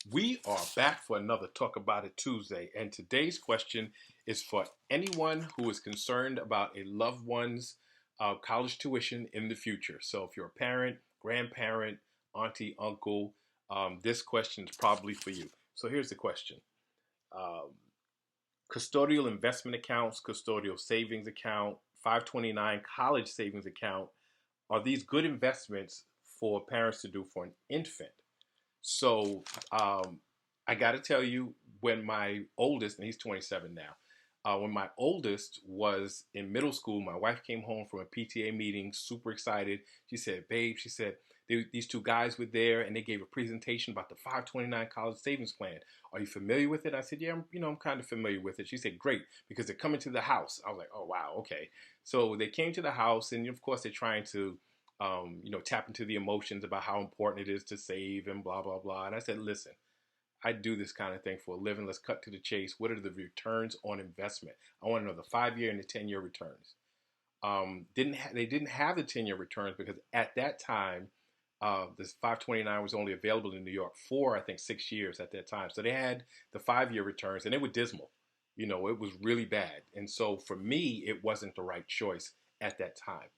We are back for another Talk About It Tuesday, and today's question is for anyone who is concerned about a loved one's college tuition in the future. So, if you're a parent, grandparent, auntie, uncle, this question is probably for you. So, here's the question: um, custodial investment accounts, custodial savings account, 529 college savings account, are these good investments for parents to do for an infant? So I got to tell you, when my oldest, and he's 27 now, when my oldest was in middle school, my wife came home from a PTA meeting, super excited. She said, "Babe," she said, these two guys were there, and they gave a presentation about the 529 college savings plan. Are you familiar with it? I said, "Yeah, I'm kind of familiar with it." She said, "Great, because they're coming to the house." I was like, "Oh wow, okay." So they came to the house, and of course they're trying to tap into the emotions about how important it is to save and blah, blah, blah. And I said, "Listen, I do this kind of thing for a living. Let's cut to the chase. What are the returns on investment? I want to know the 5-year and the 10-year returns." They didn't have the 10-year returns because at that time, this 529 was only available in New York for, I think, 6 years at that time. So they had the 5-year returns, and they were dismal. It was really bad. And so for me, it wasn't the right choice at that time.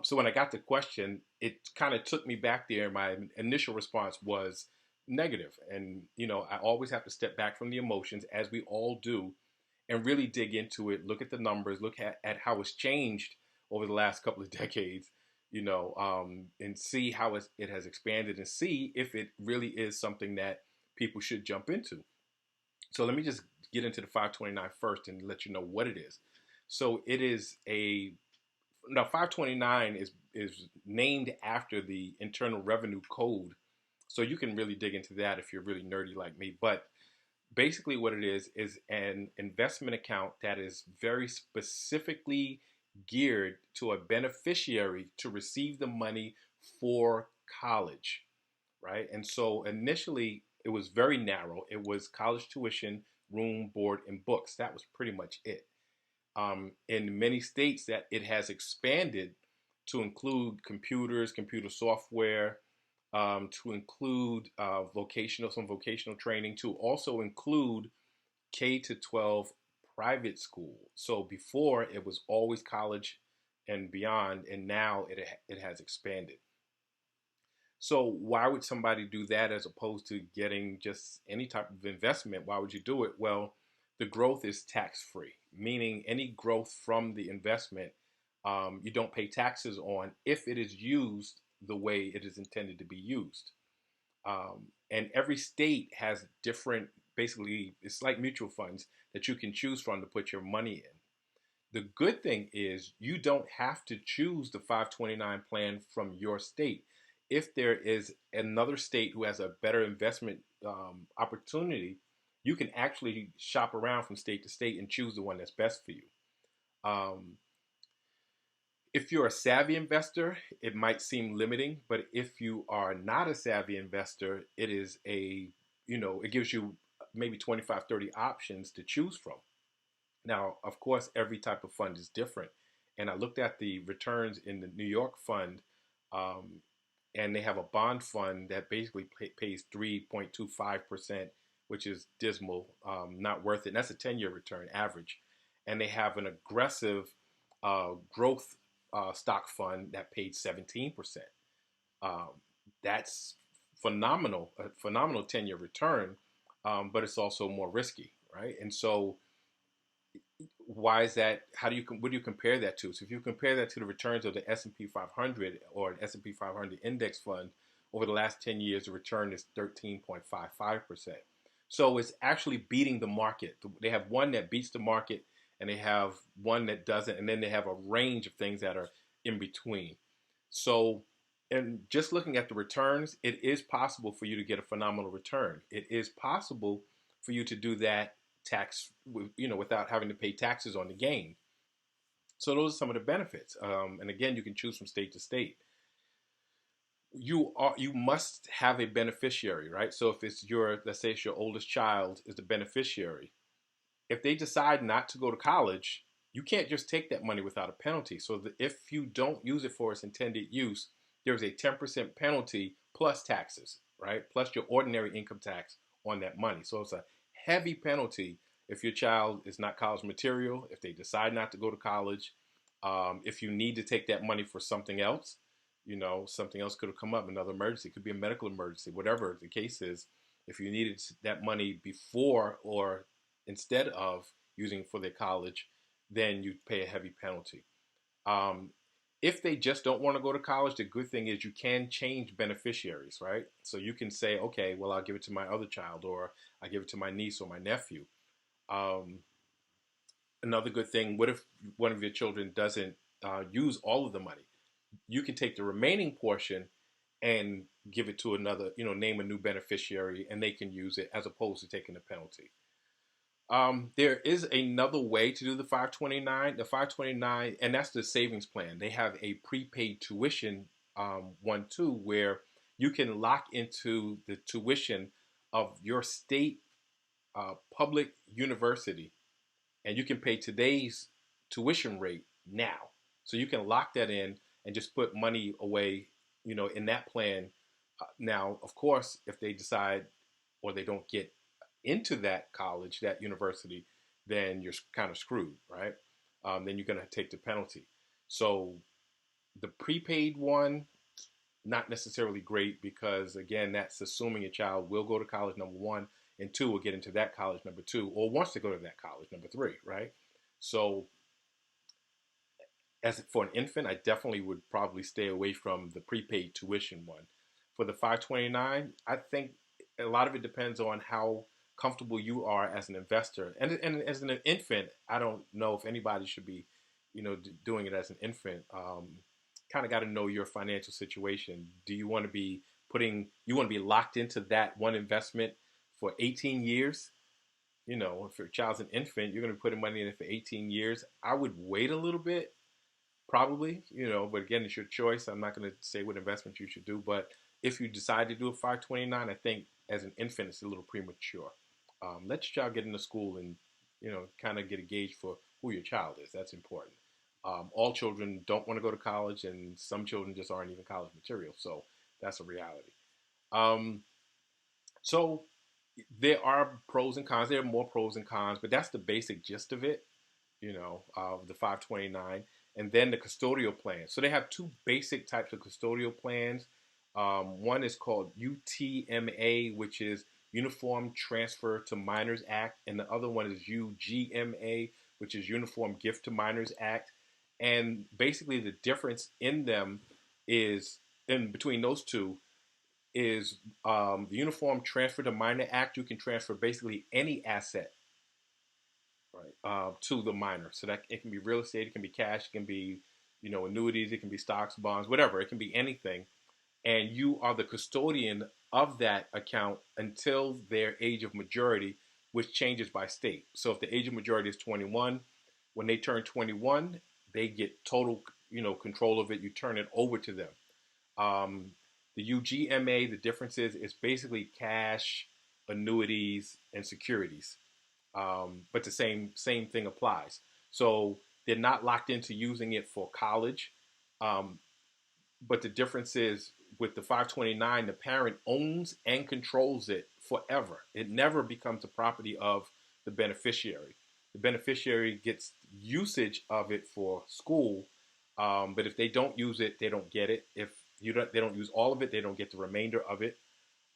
So when I got the question, it kind of took me back there. My initial response was negative, and I always have to step back from the emotions, as we all do, and really dig into it. Look at the numbers. Look at how it's changed over the last couple of decades. And see how it has expanded, and see if it really is something that people should jump into. So let me just get into the 529 first and let you know what it is. So it is a now 529 is named after the Internal Revenue Code. So you can really dig into that if you're really nerdy like me. But basically what it is an investment account that is very specifically geared to a beneficiary to receive the money for college, right? And so initially it was very narrow. It was college tuition, room, board, and books. That was pretty much it. In many states, that it has expanded to include computers, computer software, to include some vocational training, to also include K to 12 private school. So before it was always college and beyond, and now it has expanded. So why would somebody do that as opposed to getting just any type of investment? Why would you do it? Well, the growth is tax free, meaning any growth from the investment, you don't pay taxes on if it is used the way it is intended to be used. And every state has different, basically, it's like mutual funds that you can choose from to put your money in. The good thing is you don't have to choose the 529 plan from your state. If there is another state who has a better investment opportunity, you can actually shop around from state to state and choose the one that's best for you. Um, if you're a savvy investor, it might seem limiting, but if you are not a savvy investor, it gives you maybe 25, 30 options to choose from. Now, of course, every type of fund is different. And I looked at the returns in the New York fund, um, and they have a bond fund that basically pays 3.25%, which is dismal, not worth it. And that's a 10-year return average. And they have an aggressive growth stock fund that paid 17%. Um, that's a phenomenal 10-year return, but it's also more risky, right? And so why is that? What do you compare that to? So if you compare that to the returns of the S&P 500 or an S&P 500 index fund over the last 10 years, the return is 13.55%. So it's actually beating the market. They have one that beats the market, and they have one that doesn't, and then they have a range of things that are in between. So, and just looking at the returns, it is possible for you to get a phenomenal return. It is possible for you to do that without having to pay taxes on the gain. So those are some of the benefits. And again, you can choose from state to state. You must have a beneficiary, right? So if let's say it's your oldest child is the beneficiary. If they decide not to go to college, you can't just take that money without a penalty. So if you don't use it for its intended use, there's a 10% penalty plus taxes, right? Plus your ordinary income tax on that money. So it's a heavy penalty if your child is not college material, if they decide not to go to college, if you need to take that money for something else. Something else could have come up, another emergency. It could be a medical emergency, whatever the case is. If you needed that money before or instead of using it for their college, then you pay a heavy penalty. Um, if they just don't want to go to college, the good thing is you can change beneficiaries, right? So you can say, okay, well, I'll give it to my other child, or I give it to my niece or my nephew. Um, Another good thing, what if one of your children doesn't use all of the money? You can take the remaining portion and give it to another, name a new beneficiary, and they can use it as opposed to taking the penalty. There is another way to do the 529. The 529, and that's the savings plan. They have a prepaid tuition one too, where you can lock into the tuition of your state public university, and you can pay today's tuition rate now. So you can lock that in and just put money away, in that plan. Now, of course, if they decide or they don't get into that college, that university, then you're kind of screwed, right? Then you're going to take the penalty. So the prepaid one, not necessarily great because, again, that's assuming a child will go to college, number one, and two, will get into that college, number two, or wants to go to that college, number three, right? So as for an infant, I definitely would probably stay away from the prepaid tuition one. For the 529, I think a lot of it depends on how comfortable you are as an investor. And as an infant, I don't know if anybody should be, doing it as an infant. Kind of got to know your financial situation. Do you want to be you want to be locked into that one investment for 18 years? If your child's an infant, you're going to be putting money in it for 18 years. I would wait a little bit, probably, but again, it's your choice. I'm not going to say what investment you should do, but if you decide to do a 529, I think as an infant, it's a little premature. Let your child get into school and, kind of get a gauge for who your child is. That's important. All children don't want to go to college, and some children just aren't even college material. So that's a reality. Um, so there are pros and cons. There are more pros and cons, but that's the basic gist of it, the 529. And then the custodial plan. So they have two basic types of custodial plans. One is called UTMA, which is Uniform Transfer to Minors Act, and the other one is UGMA, which is Uniform Gift to Minors Act. And basically, the difference in them is in between those two is the Uniform Transfer to Minor Act. You can transfer basically any asset, right, to the minor. So that it can be real estate, it can be cash, it can be annuities, it can be stocks, bonds, whatever. It can be anything, and you are the custodian of that account until their age of majority, which changes by state. So if the age of majority is 21, when they turn 21, they get total control of it. You turn it over to them. Um, the UGMA, the difference is basically cash, annuities, and securities. But the same thing applies. So they're not locked into using it for college. Um, but the difference is with the 529, the parent owns and controls it forever. It never becomes the property of the beneficiary. The beneficiary gets usage of it for school, but if they don't use it, they don't get it. If they don't use all of it, they don't get the remainder of it.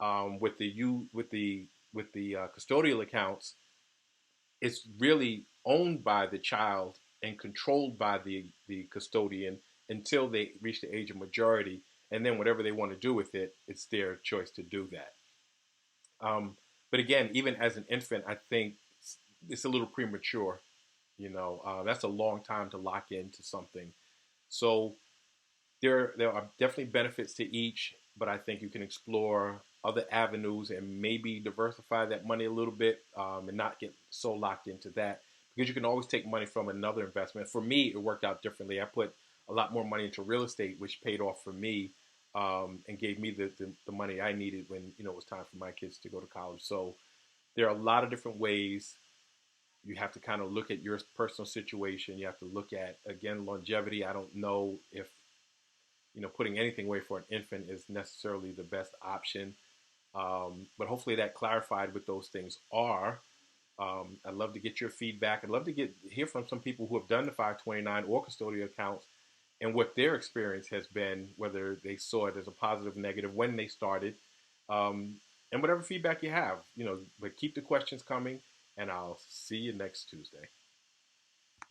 With the custodial accounts, it's really owned by the child and controlled by the custodian until they reach the age of majority. And then whatever they want to do with it, it's their choice to do that. But again, even as an infant, I think it's a little premature. That's a long time to lock into something. So there are definitely benefits to each, but I think you can explore other avenues and maybe diversify that money a little bit, and not get so locked into that, because you can always take money from another investment. For me, it worked out differently. I put a lot more money into real estate, which paid off for me, and gave me the money I needed when it was time for my kids to go to college. So there are a lot of different ways. You have to kind of look at your personal situation. You have to look at, again, longevity. I don't know if putting anything away for an infant is necessarily the best option. But hopefully that clarified what those things are. I'd love to get your feedback. I'd love to hear from some people who have done the 529 or custodial accounts and what their experience has been, whether they saw it as a positive, negative, when they started, um, and whatever feedback you have, but keep the questions coming, and I'll see you next Tuesday.